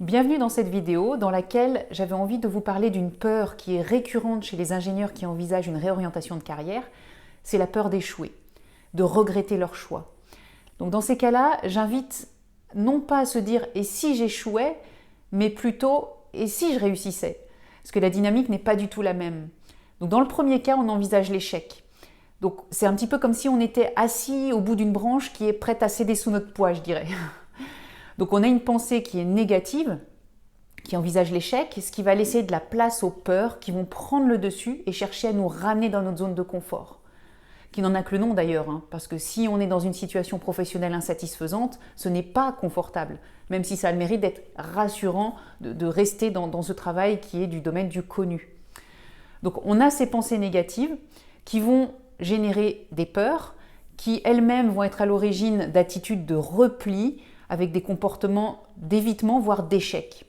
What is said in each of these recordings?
Bienvenue dans cette vidéo dans laquelle j'avais envie de vous parler d'une peur qui est récurrente chez les ingénieurs qui envisagent une réorientation de carrière, c'est la peur d'échouer, de regretter leur choix. Donc dans ces cas-là, j'invite non pas à se dire « et si j'échouais », mais plutôt « et si je réussissais ?» Parce que la dynamique n'est pas du tout la même. Donc dans le premier cas, on envisage l'échec. Donc c'est un petit peu comme si on était assis au bout d'une branche qui est prête à céder sous notre poids, je dirais. Donc on a une pensée qui est négative, qui envisage l'échec, ce qui va laisser de la place aux peurs qui vont prendre le dessus et chercher à nous ramener dans notre zone de confort. Qui n'en a que le nom d'ailleurs, parce que si on est dans une situation professionnelle insatisfaisante, ce n'est pas confortable, même si ça a le mérite d'être rassurant de rester dans ce travail qui est du domaine du connu. Donc on a ces pensées négatives qui vont générer des peurs, qui elles-mêmes vont être à l'origine d'attitudes de repli, avec des comportements d'évitement, voire d'échec.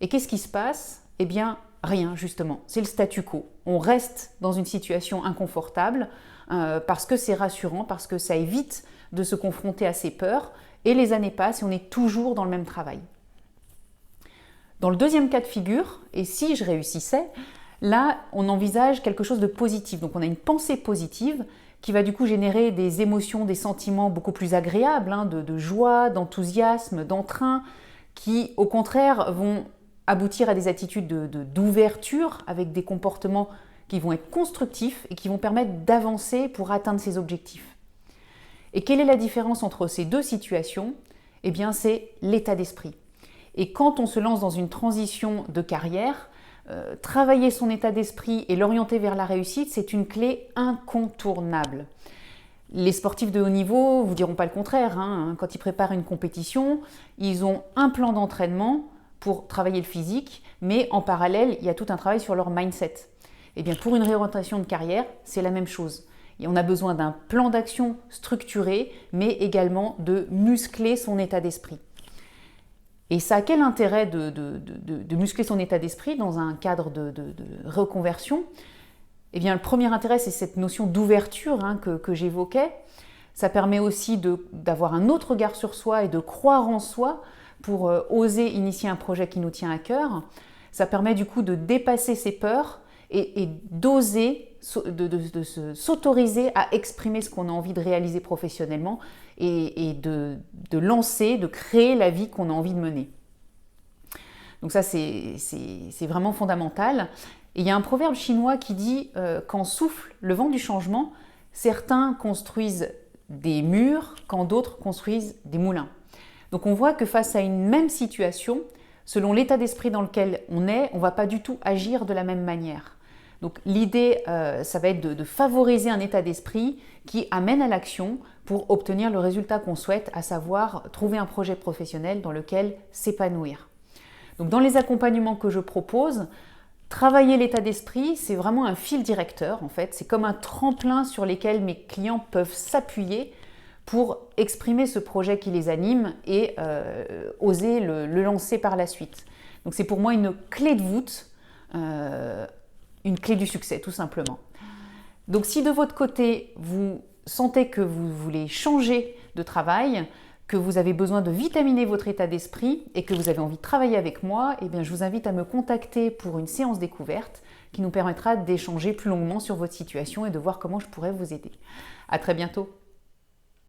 Et qu'est-ce qui se passe? Eh bien, rien justement, c'est le statu quo. On reste dans une situation inconfortable parce que c'est rassurant, parce que ça évite de se confronter à ses peurs, et les années passent et on est toujours dans le même travail. Dans le deuxième cas de figure, et si je réussissais, là, on envisage quelque chose de positif. Donc on a une pensée positive qui va du coup générer des émotions, des sentiments beaucoup plus agréables, de joie, d'enthousiasme, d'entrain, qui au contraire vont aboutir à des attitudes d'ouverture avec des comportements qui vont être constructifs et qui vont permettre d'avancer pour atteindre ses objectifs. Et quelle est la différence entre ces deux situations? Eh bien, c'est l'état d'esprit. Et quand on se lance dans une transition de carrière, travailler son état d'esprit et l'orienter vers la réussite, c'est une clé incontournable. Les sportifs de haut niveau ne vous diront pas le contraire. Quand ils préparent une compétition, ils ont un plan d'entraînement pour travailler le physique, mais en parallèle, il y a tout un travail sur leur mindset. Et bien pour une réorientation de carrière, c'est la même chose. Et on a besoin d'un plan d'action structuré, mais également de muscler son état d'esprit. Et ça a quel intérêt de muscler son état d'esprit dans un cadre de reconversion? Eh bien, le premier intérêt, c'est cette notion d'ouverture que j'évoquais. Ça permet aussi d'avoir un autre regard sur soi et de croire en soi pour oser initier un projet qui nous tient à cœur. Ça permet du coup de dépasser ses peurs et d'oser, de s'autoriser à exprimer ce qu'on a envie de réaliser professionnellement et de lancer, de créer la vie qu'on a envie de mener. Donc ça, c'est vraiment fondamental. Et il y a un proverbe chinois qui dit quand souffle le vent du changement, certains construisent des murs quand d'autres construisent des moulins. Donc on voit que face à une même situation, selon l'état d'esprit dans lequel on est, on ne va pas du tout agir de la même manière. Donc l'idée, ça va être de favoriser un état d'esprit qui amène à l'action pour obtenir le résultat qu'on souhaite, à savoir trouver un projet professionnel dans lequel s'épanouir. Donc dans les accompagnements que je propose, travailler l'état d'esprit, c'est vraiment un fil directeur en fait. C'est comme un tremplin sur lequel mes clients peuvent s'appuyer pour exprimer ce projet qui les anime et oser le lancer par la suite. Donc c'est pour moi une clé de voûte, une clé du succès tout simplement. Donc si de votre côté vous sentez que vous voulez changer de travail, que vous avez besoin de vitaminer votre état d'esprit et que vous avez envie de travailler avec moi, eh bien je vous invite à me contacter pour une séance découverte qui nous permettra d'échanger plus longuement sur votre situation et de voir comment je pourrais vous aider. À très bientôt.